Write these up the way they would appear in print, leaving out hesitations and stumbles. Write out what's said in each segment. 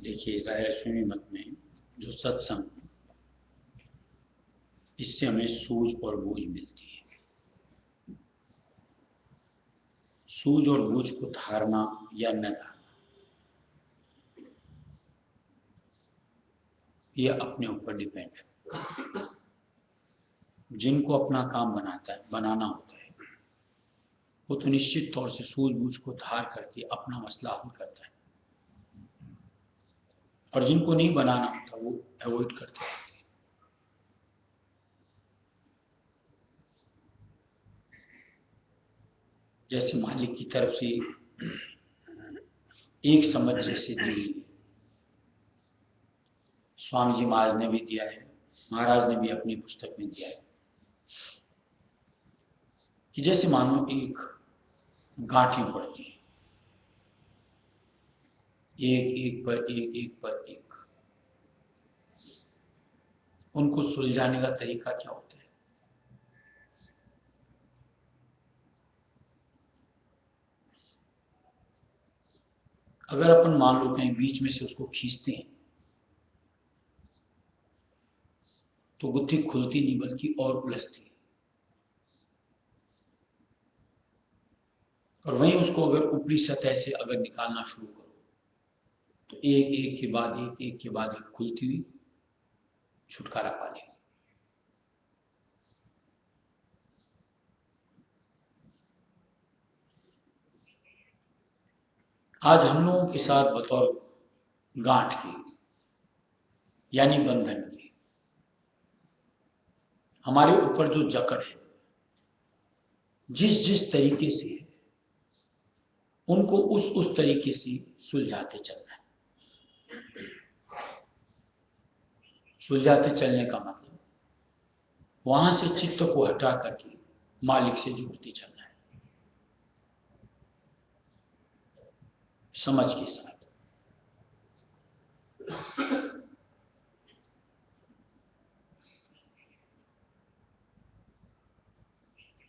देखिए, रायस्वामी मत में जो सत्संग, इससे हमें सूझ और बूझ मिलती है। सूझ और बूझ को धारना या न धारना, ये अपने ऊपर डिपेंड है। जिनको अपना काम बनाना होता है, वो तो निश्चित तौर से सूझबूझ को धार करके अपना मसला हल करता है, और जिनको नहीं बनाना होता वो अवॉइड करते हैं। जैसे मालिक की तरफ से एक समझ जैसे दी हुई, स्वामी जी महाराज ने भी दिया है, महाराज ने भी अपनी पुस्तक में दिया है कि जैसे मानो एक गांठें पड़ती हैं, एक एक पर एक, एक पर एक, उनको सुलझाने का तरीका क्या होता है? अगर अपन मान लो कहीं बीच में से उसको खींचते हैं तो गुत्थी खुलती नहीं बल्कि और उलझती है, और वहीं उसको अगर ऊपरी सतह से अगर निकालना शुरू करो तो एक एक के बाद एक, एक के बाद एक खुलती हुई छुटकारा पा लेगी। आज हम लोगों के साथ बतौर गांठ की यानी बंधन की हमारे ऊपर जो जकड़ है, जिस जिस तरीके से है, उनको उस तरीके से सुलझाते चलना है। सुलझाते चलने का मतलब वहां से चित्त को हटा करके मालिक से जुड़ते चलना है, समझ के साथ।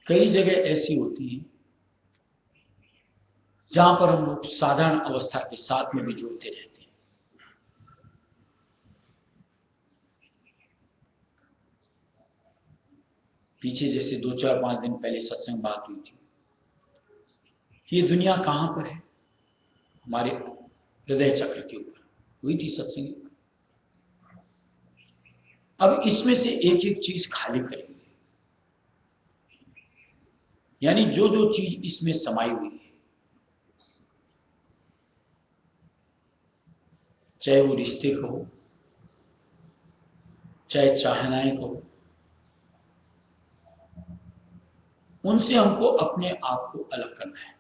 कई जगह ऐसी होती है जहां पर हम लोग साधारण अवस्था के साथ में भी जुड़ते रहते हैं। पीछे जैसे 2-4-5 दिन पहले सत्संग बात हुई थी कि ये दुनिया कहां पर है, हमारे हृदय चक्र के ऊपर हुई थी सत्संग। अब इसमें से एक एक चीज खाली करेंगे, यानी जो जो चीज इसमें समाई हुई है, चाहे वो रिश्ते को हो, चाहे चाहनाएं को, उनसे हमको अपने आप को अलग करना है।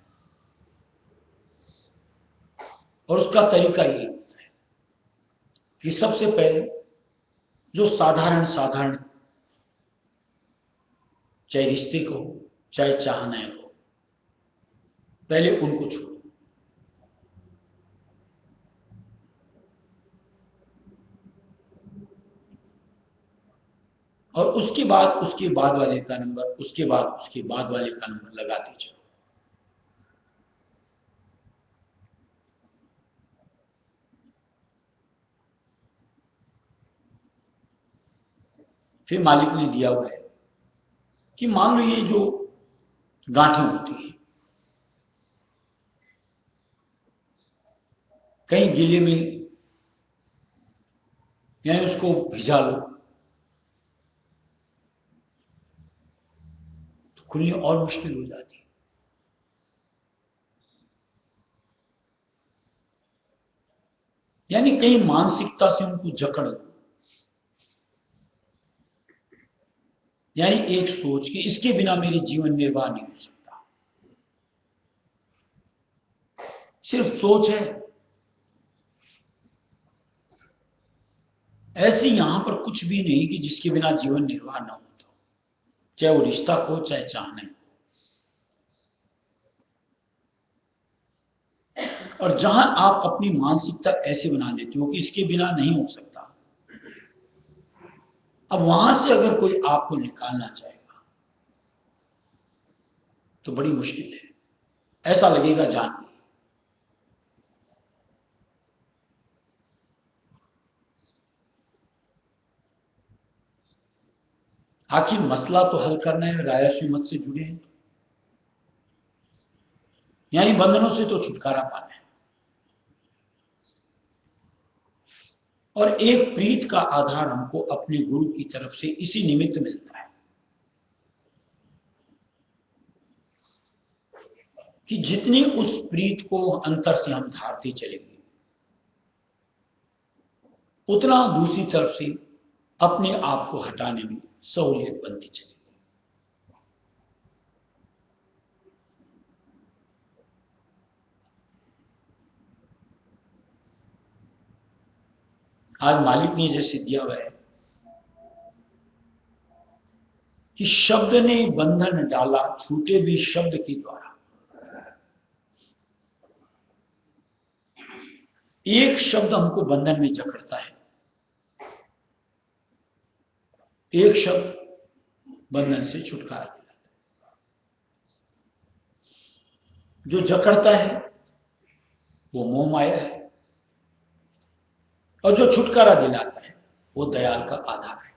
और उसका तरीका यही होता है कि सबसे पहले जो साधारण चाहे रिश्ते को हो, चाहे चाहना हो, पहले उनको छोड़ो। और उसके बाद वाले का नंबर, उसके बाद वाले का नंबर लगाते चलो। फिर मालिक ने दिया हुआ है कि मान लो ये जो गांठें होती हैं, कहीं गीले में, यानी उसको भिजा लो तो खुलनी और मुश्किल हो जाती है। यानी कहीं मानसिकता से उनको जकड़ लो, यानी एक सोच कि इसके बिना मेरे जीवन निर्वाह नहीं हो सकता। सिर्फ सोच है, ऐसे यहां पर कुछ भी नहीं कि जिसके बिना जीवन निर्वाह न हो, चाहे वो रिश्ता हो, चाहे चाहना हो। और जहां आप अपनी मानसिकता ऐसे बना लेते हो कि इसके बिना नहीं हो सकता, अब वहां से अगर कोई आपको निकालना चाहेगा तो बड़ी मुश्किल है, ऐसा लगेगा जान नहीं। आखिर मसला तो हल करना है, रायसी मत से जुड़े हैं, यानी बंधनों से तो छुटकारा पाना है। और एक प्रीत का आधार हमको अपने गुरु की तरफ से इसी निमित्त मिलता है कि जितनी उस प्रीत को अंतर से हम धारते चलेंगे, उतना दूसरी तरफ से अपने आप को हटाने में सहूलियत बनती चलेगी। आज मालिक ने जैसे दिया हुआ है कि शब्द ने बंधन डाला, छूटे भी शब्द के द्वारा। एक शब्द हमको बंधन में जकड़ता है, एक शब्द बंधन से छुटकारा दिलाता है। जो जकड़ता है वो मोह माया है, और जो छुटकारा दिलाता है वो दयाल का आधार है।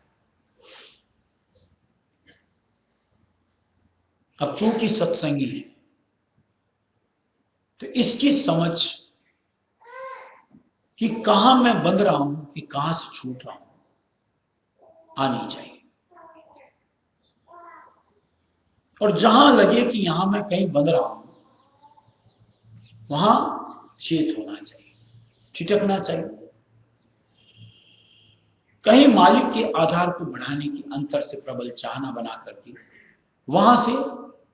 अब चूंकि सत्संगी है तो इसकी समझ कि कहां मैं बंध रहा हूं कि कहां से छूट रहा हूं आनी चाहिए। और जहां लगे कि यहां मैं कहीं बंध रहा हूं, वहां चेत होना चाहिए, ठिठकना चाहिए। कहीं मालिक के आधार को बढ़ाने की अंतर से प्रबल चाहना बना करके वहां से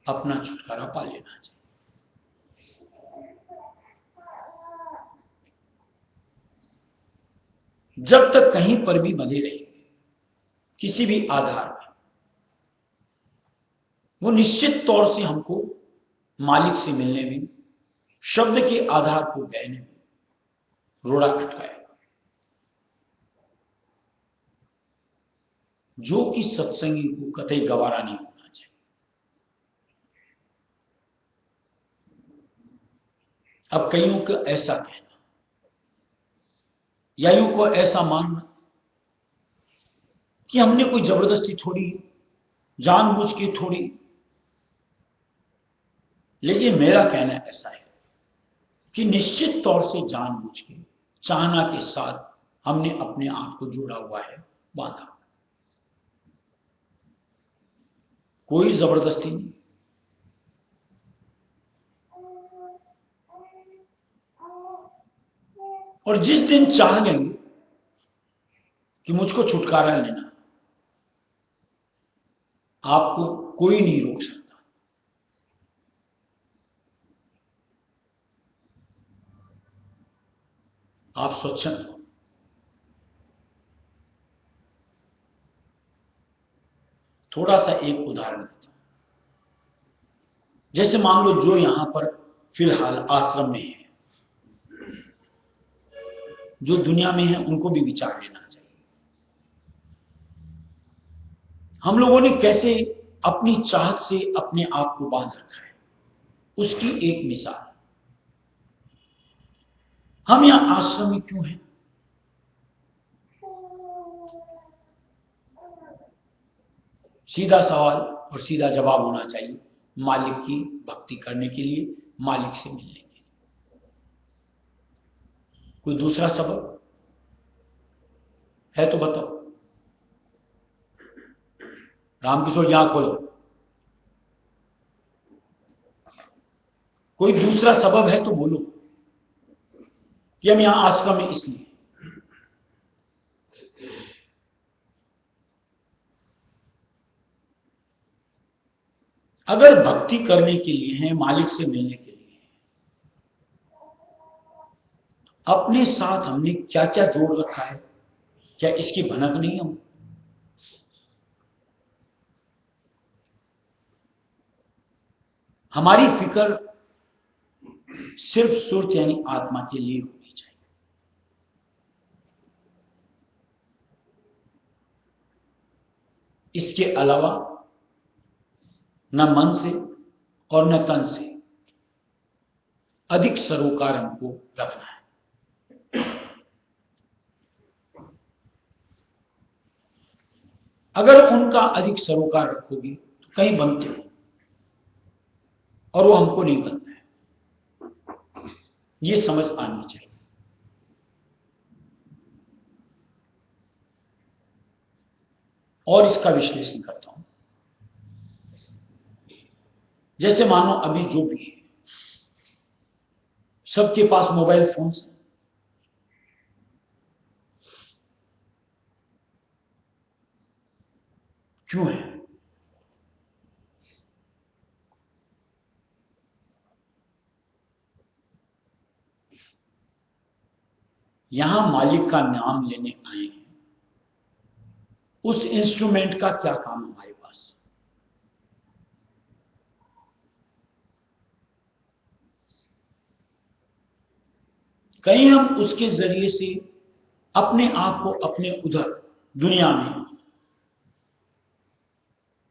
अपना छुटकारा पा लेना चाहिए। जब तक कहीं पर भी बंधे रहेंगे किसी भी आधार में, वो निश्चित तौर से हमको मालिक से मिलने में, शब्द के आधार को बहने में रोड़ा अटकाएगा। जो कि सत्संगी को कतई गवारा नहीं होना चाहिए। अब कईयों को ऐसा कहना या यूं को ऐसा मानना कि हमने कोई जबरदस्ती थोड़ी, जानबूझ के थोड़ी, लेकिन मेरा कहना ऐसा है कि निश्चित तौर से जानबूझ के, चाहना के साथ हमने अपने आप को जोड़ा हुआ है, बांधा। कोई जबरदस्ती नहीं। और जिस दिन चाह लेंगे कि मुझको छुटकारा लेना, आपको कोई नहीं रोक सकता। आप स्वच्छंद हो। थोड़ा सा एक उदाहरण देता हूं। जैसे मान लो जो यहां पर फिलहाल आश्रम में है, जो दुनिया में है, उनको भी विचार लेना चाहिए। हम लोगों ने कैसे अपनी चाहत से अपने आप को बांध रखा है, उसकी एक मिसाल। हम यहां आश्रम में क्यों हैं? सीधा सवाल और सीधा जवाब होना चाहिए, मालिक की भक्ति करने के लिए, मालिक से मिलने के लिए। कोई दूसरा सबब है तो बताओ। रामकिशोर जी आंख खोलो। कोई दूसरा सबब है तो बोलो कि हम यहां आश्रम में इसलिए। अगर भक्ति करने के लिए है, मालिक से मिलने के लिए है, अपने साथ हमने क्या क्या जोड़ रखा है, क्या इसकी भनक नहीं हम? हमारी फिक्र सिर्फ सुरत यानी आत्मा के लिए होनी चाहिए। इसके अलावा न मन से और न तन से अधिक सरोकार हमको रखना है। अगर उनका अधिक सरोकार रखोगे तो कहीं बनते हो, और वो हमको नहीं बनना है। ये समझ आनी चाहिए। और इसका विश्लेषण करता हूं। जैसे मानो अभी जो भी है, सबके पास मोबाइल फोन्स हैं। क्यों है? यहां मालिक का नाम लेने आए हैं। उस इंस्ट्रूमेंट का क्या काम हमारे पास? कहीं हम उसके जरिए से अपने आप को अपने उधर दुनिया में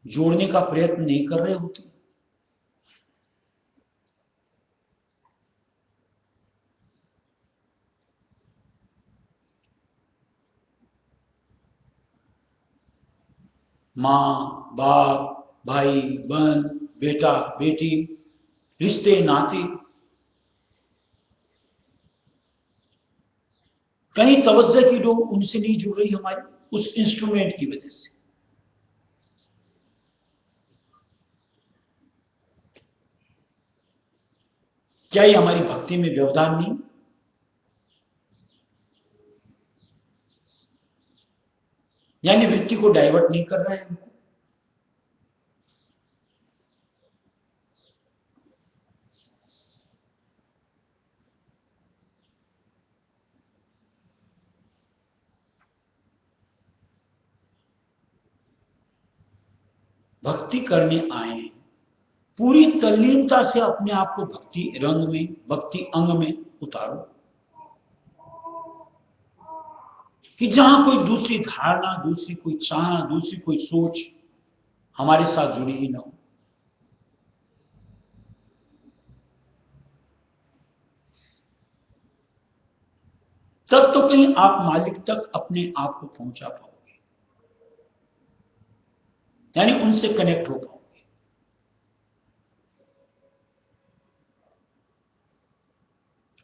जोड़ने का प्रयत्न नहीं कर रहे होते? मां, बाप, भाई, बहन, बेटा, बेटी, रिश्ते नाते, कहीं तवज्जो की डोर उनसे नहीं जुड़ रही हमारी, उस इंस्ट्रूमेंट की वजह से। क्या ये हमारी भक्ति में व्यवधान नहीं? यानी वृत्ति को डाइवर्ट नहीं कर रहा है हमको? भक्ति करने आए हैं, पूरी तल्लीनता से अपने आप को भक्ति रंग में, भक्ति अंग में उतारो, कि जहां कोई दूसरी धारणा, दूसरी कोई चाह, दूसरी कोई सोच हमारे साथ जुड़ी ही ना हो। तब तो कहीं आप मालिक तक अपने आप को पहुंचा पाओगे, यानी उनसे कनेक्ट हो पाओगे।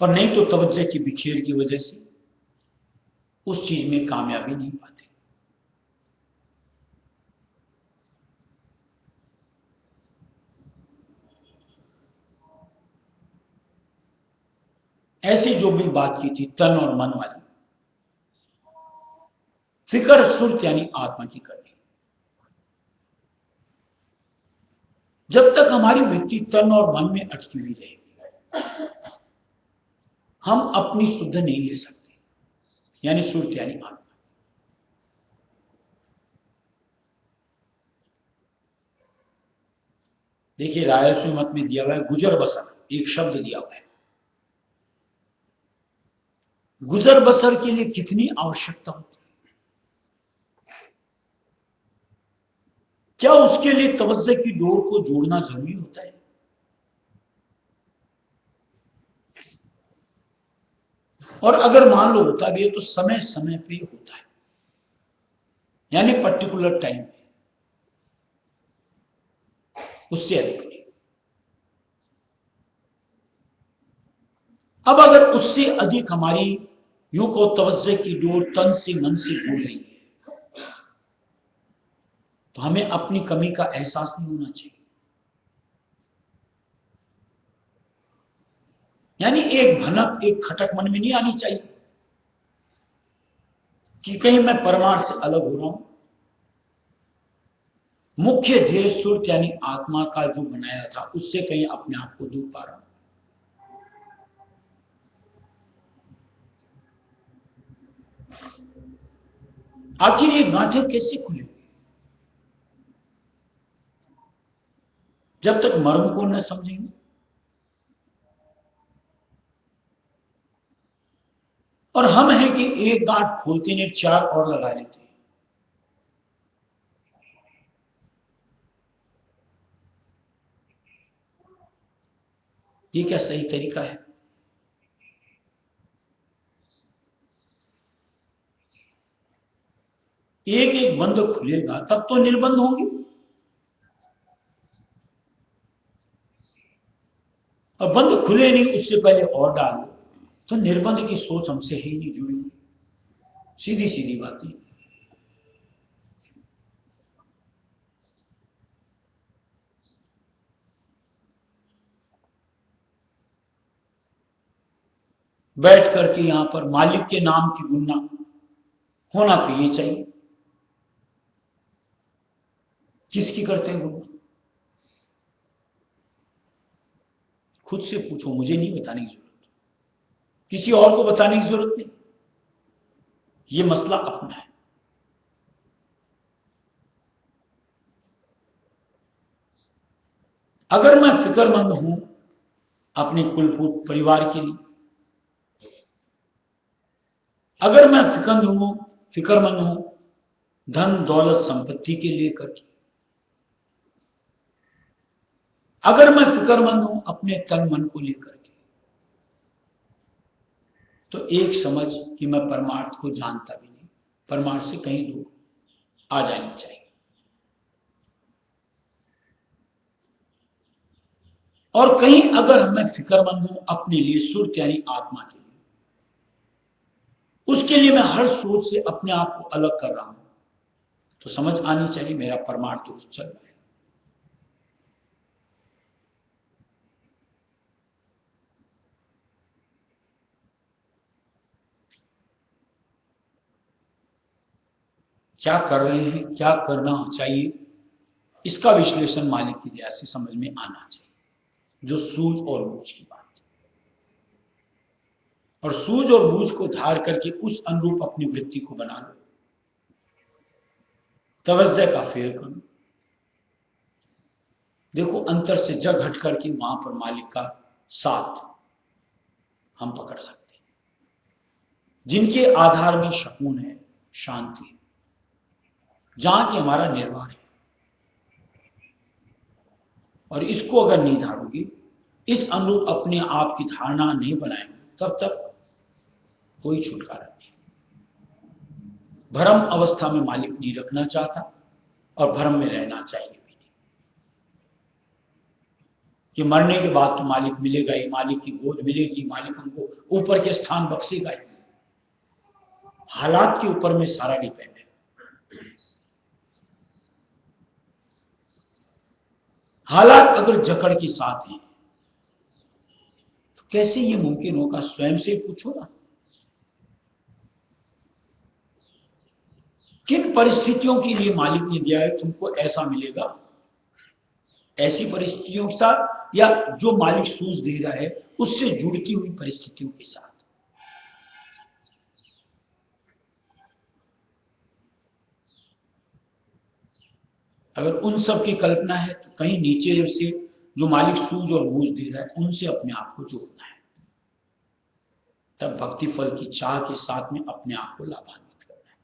और नहीं तो तवज्जो की बिखेर की वजह से उस चीज में कामयाबी नहीं पाते। ऐसे जो भी बात की थी तन और मन वाली, फिक्र सुरत यानी आत्मा की करनी। जब तक हमारी वृत्ति तन और मन में अटकी हुई रहेगी, हम अपनी शुद्ध नहीं ले सकते, यानी सुरत यानी आत्मा। देखिए रायस्वी मत में दिया हुआ है गुजर बसर, एक शब्द दिया हुआ है। गुजर बसर के लिए कितनी आवश्यकता होती है? क्या उसके लिए तवज्जो की डोर को जोड़ना जरूरी होता है? और अगर मान लो होता भी है तो समय समय पे होता है, यानी पर्टिकुलर टाइम पे, उससे अधिक नहीं। अब अगर उससे अधिक हमारी यूं को तवज्जो की डोर तन से मन से जुड़ रही है तो हमें अपनी कमी का एहसास नहीं होना चाहिए। यानी एक भनक, एक खटक मन में नहीं आनी चाहिए कि कहीं मैं परमार्थ से अलग हो रहा हूं। मुख्य ध्येय सुरत यानी आत्मा का जो बनाया था उससे कहीं अपने आप को दूर पा रहा हूं। आखिर ये गांठें कैसे खुलेंगी? जब तक मर्म को न समझेंगे। और हम हैं कि एक गांठ खोलते नहीं, चार और लगा लेते हैं। ये क्या सही तरीका है? एक एक बंद खुलेगा तब तो निर्बंध होंगे, और बंद खुले नहीं उससे पहले और डाल दो तो निर्बंध की सोच हमसे ही नहीं जुड़ी। सीधी सीधी बात है। बैठ करके यहां पर मालिक के नाम की गुणना होना तो ये चाहिए। किसकी करते हैं गुणना? खुद से पूछो, मुझे नहीं बताने की जरूरत, किसी और को बताने की जरूरत नहीं। ये मसला अपना है। अगर मैं फिक्रमंद हूं अपने कुलपुत परिवार के लिए, अगर मैं फिक्रमंद हूं धन दौलत संपत्ति के लिए करके, अगर मैं फिक्रमंद हूं अपने तन मन को लेकर के, तो एक समझ कि मैं परमार्थ को जानता भी नहीं, परमार्थ से कहीं दूर आ जानी चाहिए। और कहीं अगर मैं फिक्रमंद हूं अपने लिए सुरत यानी आत्मा के लिए, उसके लिए मैं हर सोच से अपने आप को अलग कर रहा हूं, तो समझ आनी चाहिए मेरा परमार्थ दुरुस्त चल रहा है। क्या कर रहे हैं, क्या करना चाहिए, इसका विश्लेषण मालिक की दया से समझ में आना चाहिए, जो सूझ और बूझ की बात है। और सूझ और बूझ को धार करके उस अनुरूप अपनी वृत्ति को बना लो, तवज्जो का फेर करो। देखो अंतर से जग हट करके वहां पर मालिक का साथ हम पकड़ सकते हैं, जिनके आधार में सुकून है, शांति है, जहां की हमारा निर्वाह है। और इसको अगर नहीं धारोगे, इस अनुरूप अपने आप की धारणा नहीं बनाएंगे, तब तक कोई छुटकारा नहीं। भ्रम अवस्था में मालिक नहीं रखना चाहता और भ्रम में रहना चाहिए भी नहीं कि मरने के बाद तो मालिक मिलेगा ही, मालिक की गोद मिलेगी, मालिक हमको ऊपर के स्थान बख्शेगा ही। हालात के ऊपर में सारा डिपेंड है। हालात अगर जकड़ के साथ हैं तो कैसे ये मुमकिन होगा? स्वयं से पूछो ना, किन परिस्थितियों के लिए मालिक ने दिया है तुमको ऐसा मिलेगा? ऐसी परिस्थितियों के साथ, या जो मालिक सूझ दे रहा है उससे जुड़ती हुई परिस्थितियों के साथ। अगर उन सब की कल्पना है तो कहीं नीचे से जो मालिक सूझ और बूझ दे रहा है, उनसे अपने आप को जोड़ना है। तब भक्ति फल की चाह के साथ में अपने आप को लाभान्वित करना है।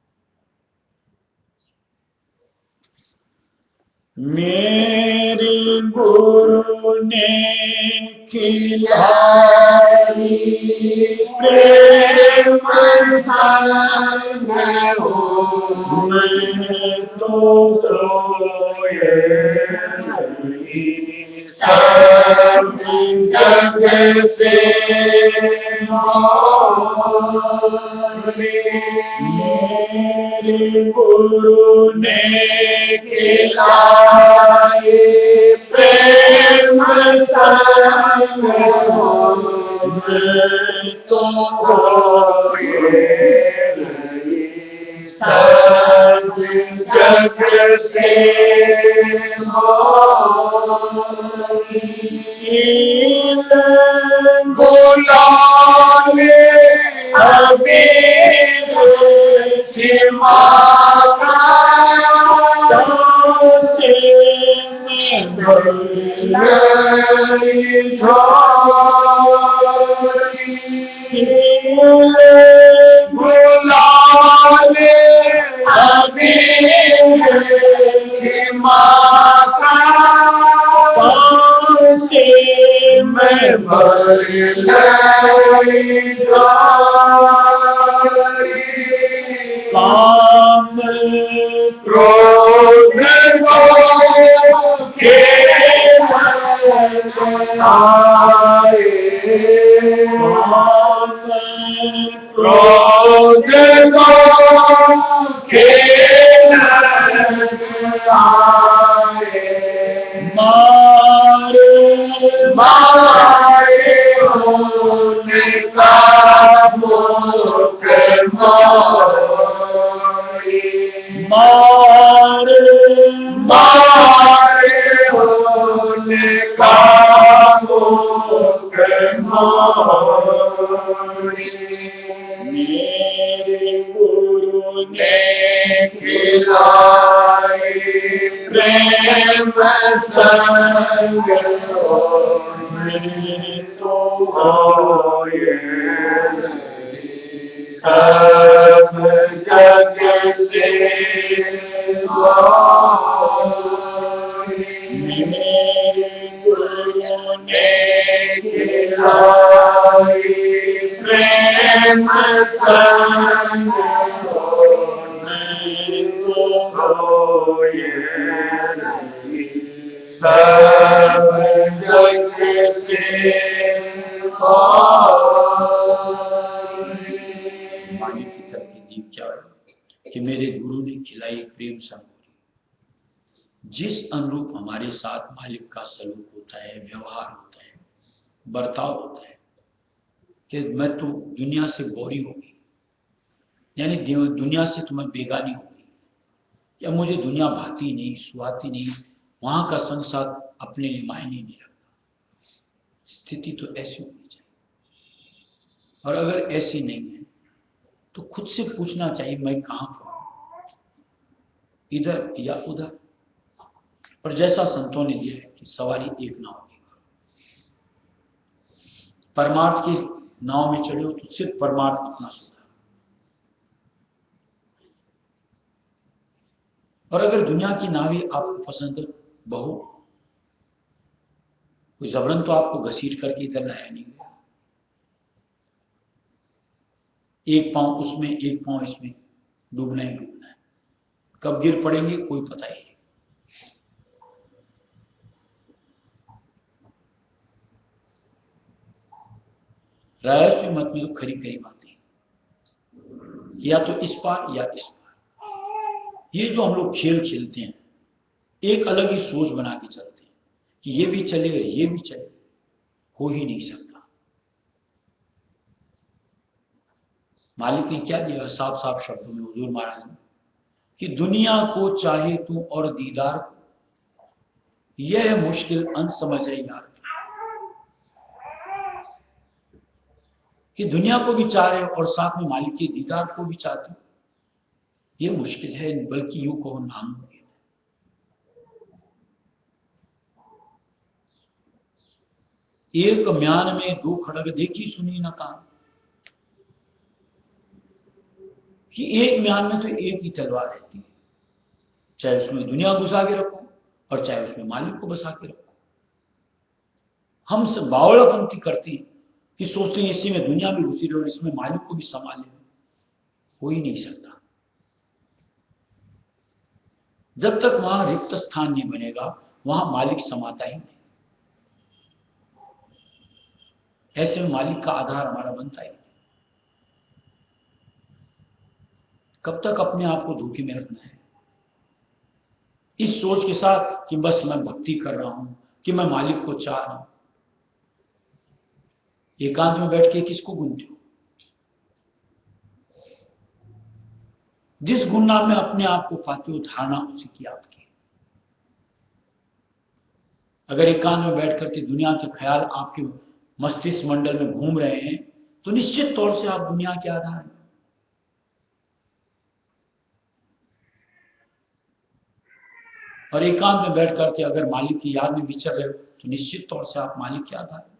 मेरे गुरु ने खिलाई प्रेम संग हो, मैं तो सोए सब जग से मेरे गुरु ने खिलाए प्रेम संग हो, मैं तो सोए सब जग से बोलावे अबीर माता बोलावे अबीर माता मैं भर काम क्रोध के आए, क्रोध के आए, मारे होने का मारे होने का मेरे गुरु ने खिलाई प्रेम संग तो होए सब जग से मेरे गुरु ने खिलाई प्रेम संग तो होए सब जग से वाणी की चलती दीप क्या है कि मेरे गुरु ने खिलाई प्रेम संगोरी। जिस अनुरूप हमारे साथ मालिक का सलूक होता है, व्यवहार होता है, बर्ताव होता है कि मैं तो दुनिया से बोरी हो गई, यानी दुनिया से तुम्हें बेगानी हो गई, या मुझे दुनिया भाती नहीं, सुहाती नहीं, वहां का संसार अपने लिए मायने नहीं रखता। स्थिति तो ऐसी होनी चाहिए। और अगर ऐसी नहीं है तो खुद से पूछना चाहिए मैं कहां पर हूं, इधर या उधर। और जैसा संतों ने दिया है कि सवारी एक नाव की, परमार्थ की नाव में चढ़े हो तो सिर्फ परमार्थ अपना सुधार। और अगर दुनिया की नावी आपको पसंद है, बहु कोई जबरन तो आपको घसीट करके इधर लाया नहीं गया। एक पांव उसमें एक पांव इसमें, डूबना ही डूबना है। कब गिर पड़ेंगे कोई पता ही नहीं। रहस्य मत में तो खरी खरी बातें, या तो इस पार या इस पार। ये जो हम लोग खेल खेलते हैं, एक अलग ही सोच बना के चलते हैं कि ये भी चलेगा ये भी चलेगा, हो ही नहीं सकता। मालिक ने क्या दिया साफ साफ शब्दों में हुजूर महाराज ने कि दुनिया को चाहे तू और दीदार को, यह मुश्किल अंत समझ है यार। कि दुनिया को भी चाह रहे और साथ में मालिक के दीदार को भी चाहते, ये मुश्किल है, बल्कि यूं कहो नामुमकिन। एक म्यान में दो खड़ग देखी सुनी न कान, कि एक म्यान में तो एक ही तलवार रहती है, चाहे उसमें दुनिया घुसा के रखो और चाहे उसमें मालिक को बसा के रखो। हम सब बावड़ापंथी करते हैं कि सोचते हैं इसी में दुनिया भी घुसी रहे और इसमें मालिक को भी संभाले। हो ही नहीं सकता। जब तक वहां रिक्त स्थान नहीं बनेगा वहां मालिक समाता ही नहीं। ऐसे में मालिक का आधार हमारा बनता ही नहीं। कब तक अपने आप को धोखे में रखना है इस सोच के साथ कि बस मैं भक्ति कर रहा हूं, कि मैं मालिक को चाह रहा हूं। एकांत में बैठ के किसको गुनते हो? जिस गुमनाम में अपने आप को पाते हो धारणा उसी की आपकी। अगर एकांत में बैठ करके दुनिया के ख्याल आपके मस्तिष्क मंडल में घूम रहे हैं तो निश्चित तौर से आप दुनिया के आधार हैं। और एकांत में बैठ करके अगर मालिक की याद में विचर रहे हो तो निश्चित तौर से आप मालिक के आधार हैं।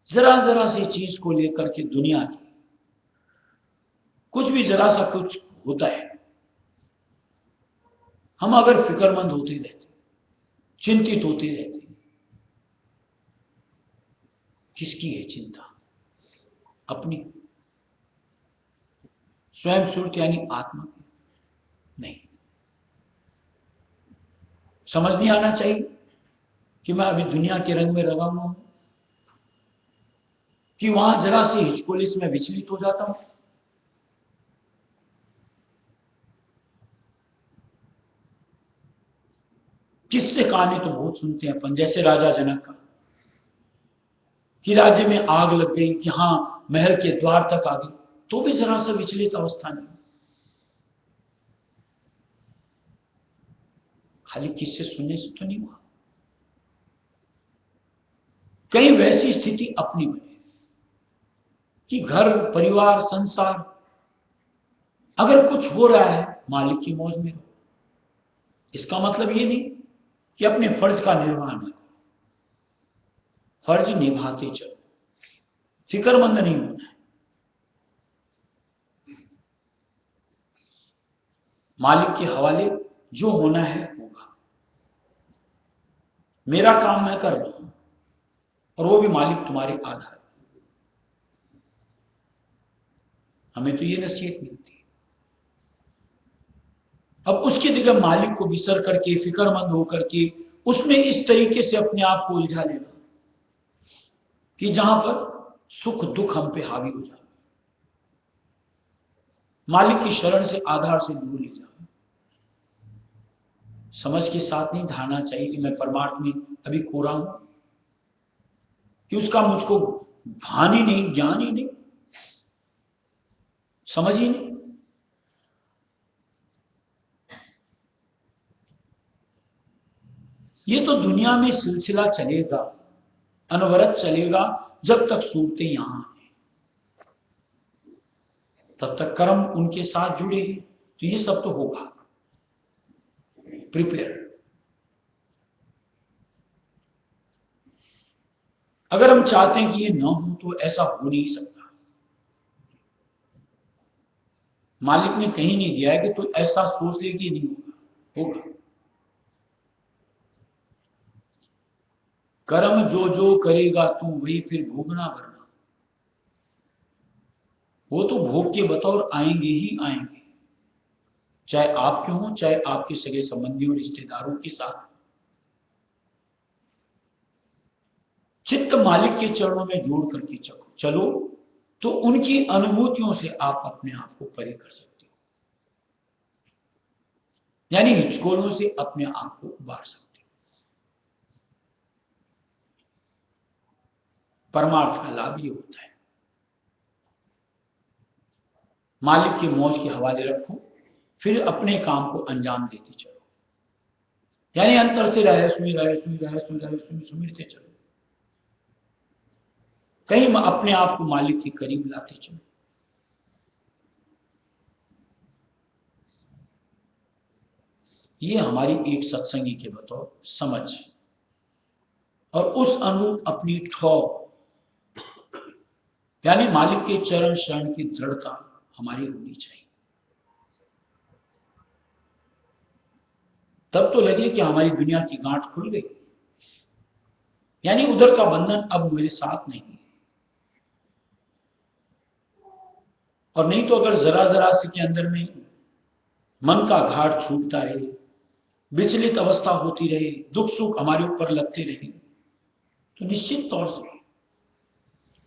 जरा जरा सी चीज को लेकर के दुनिया की कुछ भी जरा सा कुछ होता है, हम अगर फिक्रमंद होते रहते, चिंतित होते रहते, किसकी है चिंता? अपनी। स्वयं सुरत यानी आत्मा की नहीं। समझ नहीं आना चाहिए कि मैं अभी दुनिया के रंग में रंगा हुआ हूं, कि वहां जरा सी हिचकोली से मैं विचलित हो जाता हूं। किससे कहानी तो बहुत सुनते हैं अपन, जैसे राजा जनक का, कि राज्य में आग लग गई, कि हां महल के द्वार तक आ गई, तो भी जरा सा विचलित अवस्था नहीं। खाली किससे सुनने से तो नहीं हुआ। कहीं वैसी स्थिति अपनी बने कि घर परिवार संसार अगर कुछ हो रहा है मालिक की मौज में हो। इसका मतलब ये नहीं कि अपने फर्ज का निर्वहन न करो, फर्ज निभाते चलो, फिक्रमंद नहीं होना है। मालिक के हवाले जो होना है होगा। मेरा काम मैं कर रहा हूं और वो भी मालिक तुम्हारे आधार। हमें तो ये नसीहत मिलती है। अब उसकी जगह मालिक को बिसर करके फिक्रमंद होकर के उसमें इस तरीके से अपने आप को उलझा लेना कि जहां पर सुख दुख हम पे हावी हो जाए। मालिक की शरण से आधार से दूर ले जाओ। समझ के साथ नहीं धारणा चाहिए कि मैं परमार्थ में अभी खो रहा हूं, कि उसका मुझको भान ही नहीं, ज्ञान ही नहीं, समझ ही नहीं। ये तो दुनिया में सिलसिला चलेगा, अनवरत चलेगा, जब तक सूरतें यहां हैं तब तक कर्म उनके साथ जुड़े हैं। तो ये सब तो होगा। प्रिपेयर। अगर हम चाहते हैं कि ये ना हो तो ऐसा हो नहीं सकता। मालिक ने कहीं नहीं दिया है कि तू ऐसा सोच ले कि ये नहीं होगा, होगा। कर्म जो जो करेगा तू वही फिर भोगना भरना। वो तो भोग के बतौर आएंगे ही आएंगे, चाहे आपके हों चाहे आपके सगे संबंधियों रिश्तेदारों के साथ। चित्त मालिक के चरणों में जोड़ करके चलो तो उनकी अनुभूतियों से आप अपने आप को परे कर सकते हो, यानी हिचकोलों से अपने आप को उबार सकते हो। परमार्थ का लाभ ये होता है। मालिक की मौज के हवाले रखो, फिर अपने काम को अंजाम देते चलो, यानी अंतर से सुमिरते चलो। कहीं अपने आप को मालिक के करीब लाते चलो। ये हमारी एक सत्संगी के बतौर समझ और उस अनुरूप अपनी ठोक यानी मालिक के चरण शरण की दृढ़ता हमारी होनी चाहिए। तब तो लगे कि हमारी दुनिया की गांठ खुल गई, यानी उधर का बंधन अब मेरे साथ नहीं है। और नहीं तो अगर जरा जरा से के अंदर में मन का घाट छूटता रहे, विचलित अवस्था होती रहे, दुख सुख हमारे ऊपर लगते रहे, तो निश्चित तौर से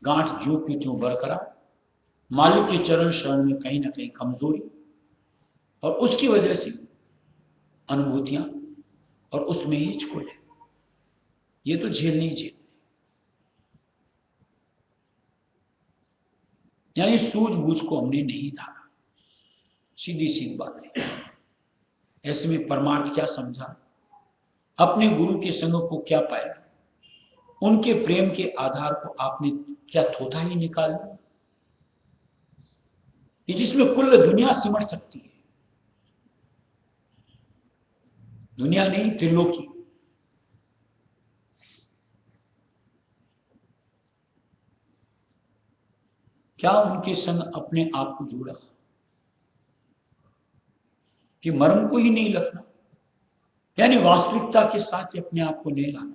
गांठ ज्यों की त्यों बरकरार, मालिक के चरण शरण में कहीं ना कहीं कमजोरी, और उसकी वजह से अनुभूतियां और उसमें ही छिकोले, ये तो झेलनी ही झेल। यानी सूझबूझ को हमने नहीं धारा, सीधी सीधी बात है। ऐसे में परमार्थ क्या समझा, अपने गुरु के संग को क्या पाया, उनके प्रेम के आधार को आपने क्या थोथा ही निकाल लिया, जिसमें कुल दुनिया सिमट सकती है। दुनिया नहीं, त्रिलोकी। क्या उनके संग अपने आप को जोड़ा कि मर्म को ही नहीं रखना, यानी वास्तविकता के साथ ही अपने आप को नहीं लाना,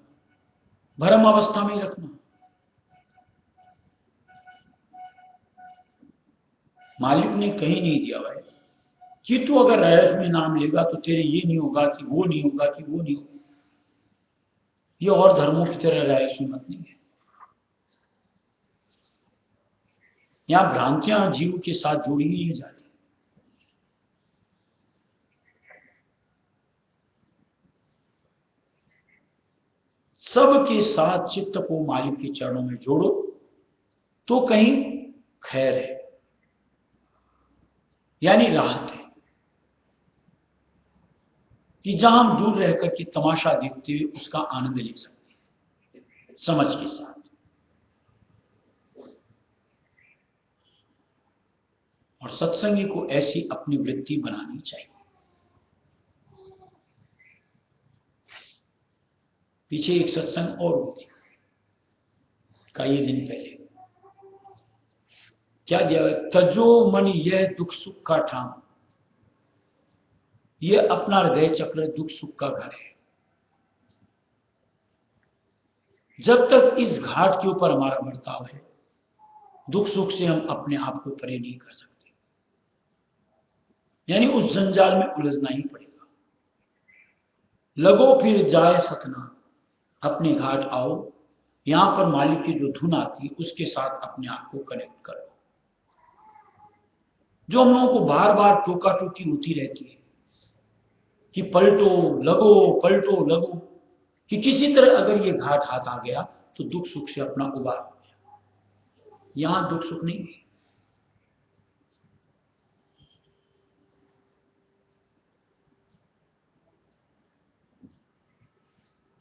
भ्रम अवस्था में रखना। मालिक ने कहीं नहीं दिया भाई कि तू अगर रहस्य में नाम लेगा तो तेरे ये नहीं होगा कि वो नहीं होगा कि वो नहीं होगा। ये और धर्मों की तरह रहस्य मत नहीं है। यहां भ्रांतियां जीव के साथ जोड़ी ही नहीं जाती। सबके साथ चित्त को मालिक के चरणों में जोड़ो तो कहीं खैर है, यानी राहत है, कि जहां हम दूर रहकर के तमाशा देखते हुए उसका आनंद ले सकते हैं समझ के साथ। और सत्संगी को ऐसी अपनी वृत्ति बनानी चाहिए। पीछे एक सत्संग और हुई थी कई दिन पहले, क्या दिया, तजो मन यह दुख सुख का ठाम, यह अपना हृदय चक्र दुख सुख का घर है। जब तक इस घाट के ऊपर हमारा बर्ताव है, दुख सुख से हम अपने आप को परे नहीं कर सकते, यानी उस जंजाल में उलझना ही पड़ेगा। लगो फिर जाए सतना, अपने घाट आओ, यहां पर मालिक की जो धुन आती है उसके साथ अपने आप को कनेक्ट करो। जो हम लोगों को बार बार टोका टोकी होती रहती है कि पलटो लगो पलटो लगो, कि किसी तरह अगर ये घाट हाथ आ गया तो दुख सुख से अपना उबार हो गया। यहां दुख सुख नहीं है।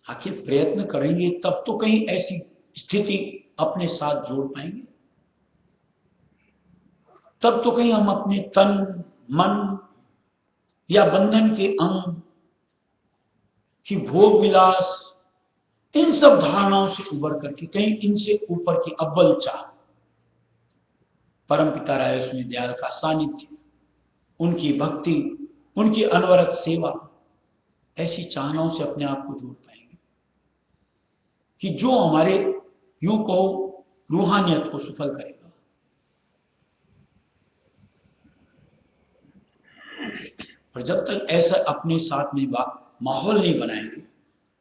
आखिर प्रयत्न करेंगे तब तो कहीं ऐसी स्थिति अपने साथ जोड़ पाएंगे, तब तो कहीं हम अपने तन मन या बंधन के अंग की भोग विलास इन सब धारणाओं से उबर करके कहीं इनसे ऊपर की अव्वल चाह परमपिता रायस्वामी दयाल का सानिध्य, उनकी भक्ति, उनकी अनवरत सेवा, ऐसी चाहनाओं से अपने आप को जोड़ पाएंगे कि जो हमारे यूं कहो रूहानियत को सफल करेगा। और जब तक ऐसा अपने साथ में माहौल नहीं बनाएंगे,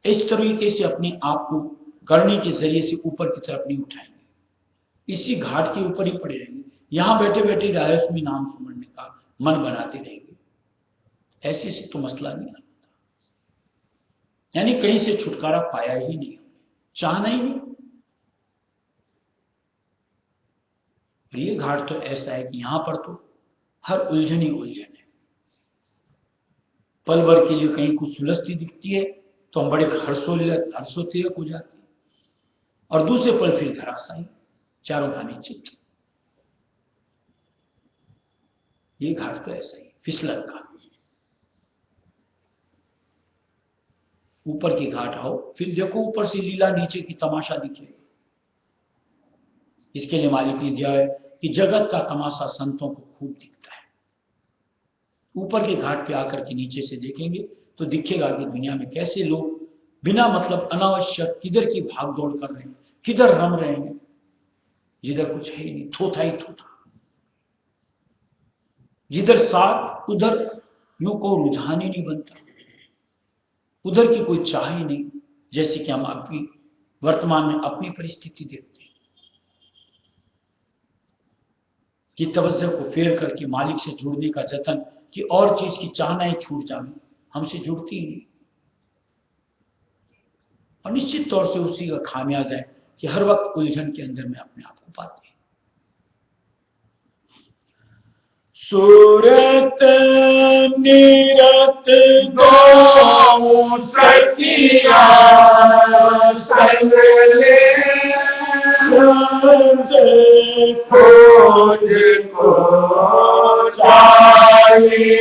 इस तरीके से अपने आप को करने के जरिए से ऊपर की तरफ नहीं उठाएंगे, इसी घाट के ऊपर ही पड़े रहेंगे, यहां बैठे बैठे रायस्वामी नाम सुमरने का मन बनाते रहेंगे, ऐसे से तो मसला नहीं आता। यानी कहीं से छुटकारा पाया ही नहीं, चाहना ही नहीं। और ये घाट तो ऐसा है कि यहां पर तो हर उलझन ही उलझन है। पल भर के लिए कहीं कुछ सुलझती दिखती है तो हम बड़े हर्षोत्तेजक हो जाते हैं, और दूसरे पल फिर धराशायी, चारों खाने चित्त। ये घाट तो ऐसा ही फिसलन का। ऊपर की घाट आओ, फिर देखो ऊपर से लीला, नीचे की तमाशा दिखे। इसके लिए मालिक ने दिया है कि जगत का तमाशा संतों को खूब दिखता है। ऊपर के घाट पे आकर के नीचे से देखेंगे तो दिखेगा कि दुनिया में कैसे लोग बिना मतलब अनावश्यक किधर की भागदौड़ कर रहे हैं, किधर रम रहे हैं, जिधर कुछ है ही नहीं, थोथा ही थोथा। जिधर साथ उधर यूं को रुझान ही नहीं बनता, उधर की कोई चाह ही नहीं, जैसे कि हम अपनी वर्तमान में अपनी परिस्थिति देखते हैं कि तवज्जो को फेर करके मालिक से जुड़ने का जतन, कि और चीज की चाहनाएं छूट जाए, हमसे जुड़ती ही नहीं। और निश्चित तौर से उसी का खामियाजा है कि हर वक्त उलझन के अंदर में अपने आप को पाते हैं। सूरत नीरत गो सखिया संग ले खोज को चाही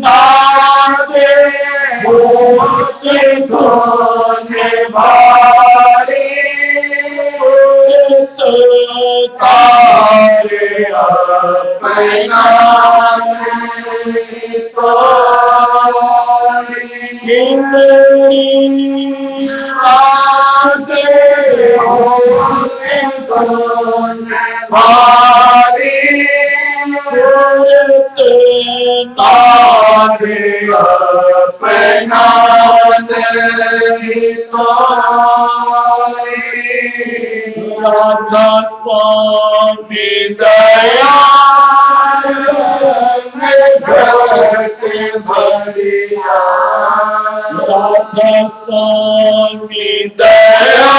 नादे होश धोने वाली तारे अपना तो नादे होश धोने वाली तारे अपना राधा स्वामी दया भरिया राधा स्वामी दया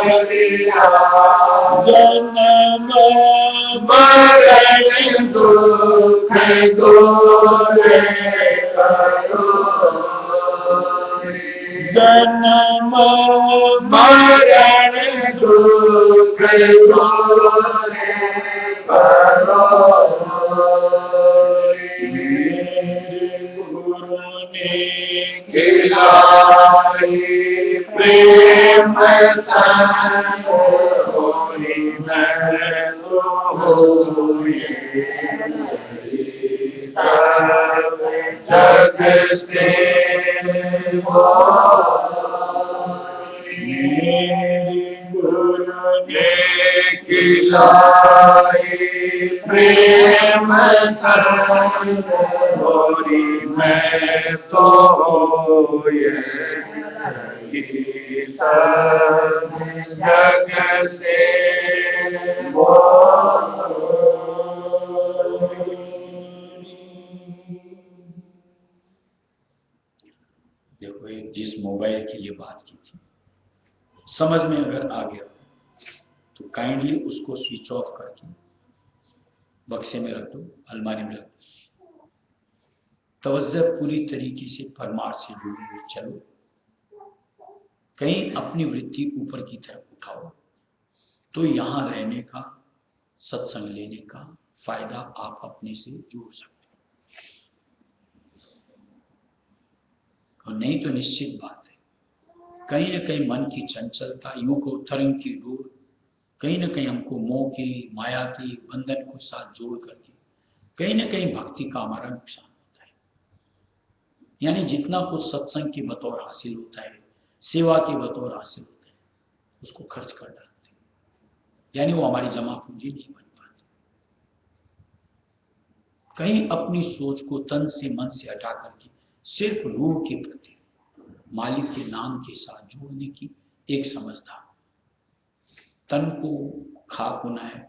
भरिया जन्म मरण दुख दूर करो जन्म मरण दुख दूर करो गुरु ने खिलाई प्रेम होई जग से गुरु ने खिलाई प्रेम होरी मैं तो जग से देखो एक जिस मोबाइल की ये बात की थी समझ में अगर आ गया तो काइंडली उसको स्विच ऑफ करके बक्से में रख दो, अलमारी में रख दो। तवज्जो पूरी तरीके से परमार्थ से जुड़ी हुई चलो, कहीं अपनी वृत्ति ऊपर की तरफ उठाओ तो यहां रहने का, सत्संग लेने का फायदा आप अपने से जोड़ सकते हो। और नहीं तो निश्चित बात है कहीं न कहीं मन की चंचलता, यूं को तरंग की डोर, कहीं न कहीं हमको मोह की, माया की बंधन को साथ जोड़ करके कहीं न कहीं भक्ति का हमारा नुकसान होता है। यानी जितना कुछ सत्संग के बतौर हासिल होता है, सेवा के बतौर हासिल होता है, उसको खर्च कर डालते हैं, यानी वो हमारी जमा पूंजी नहीं बन पाती। कहीं अपनी सोच को तन से मन से हटा करके सिर्फ रूह के प्रति मालिक के नाम के साथ जोड़ने की एक समझदार, तन को खाक होना है,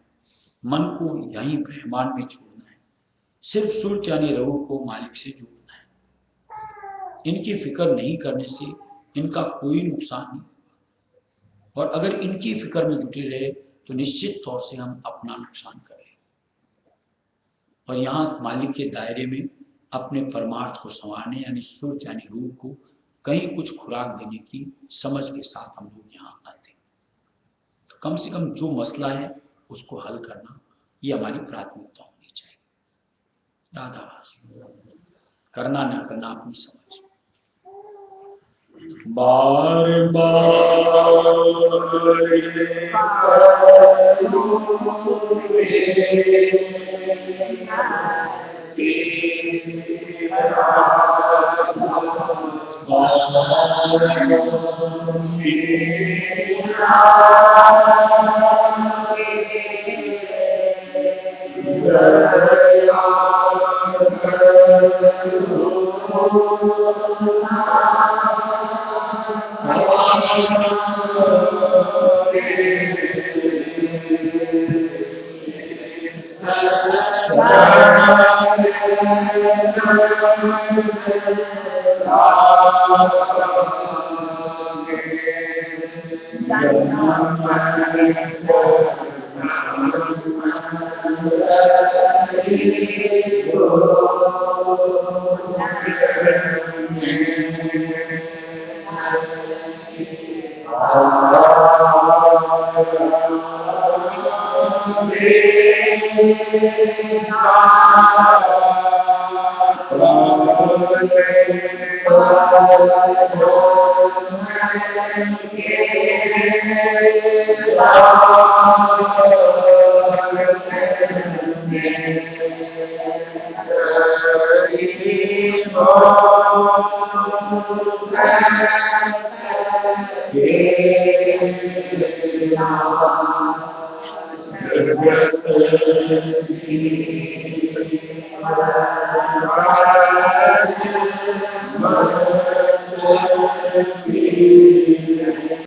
मन को यहीं ब्रह्मांड में छोड़ना है, सिर्फ सुरत यानी रूह को मालिक से जोड़ना है। इनकी फिक्र नहीं करने से इनका कोई नुकसान नहीं, और अगर इनकी फिक्र में जुटे रहे तो निश्चित तौर से हम अपना नुकसान करें। और यहाँ मालिक के दायरे में अपने परमार्थ को संवारने यानी सुरत यानी रूह को कहीं कुछ खुराक देने की समझ के साथ हम लोग यहाँ आते हैं। तो कम से कम जो मसला है उसको हल करना ये हमारी प्राथमिकता होनी चाहिए। राधावास करना ना करना अपनी समझ। बार Thank you.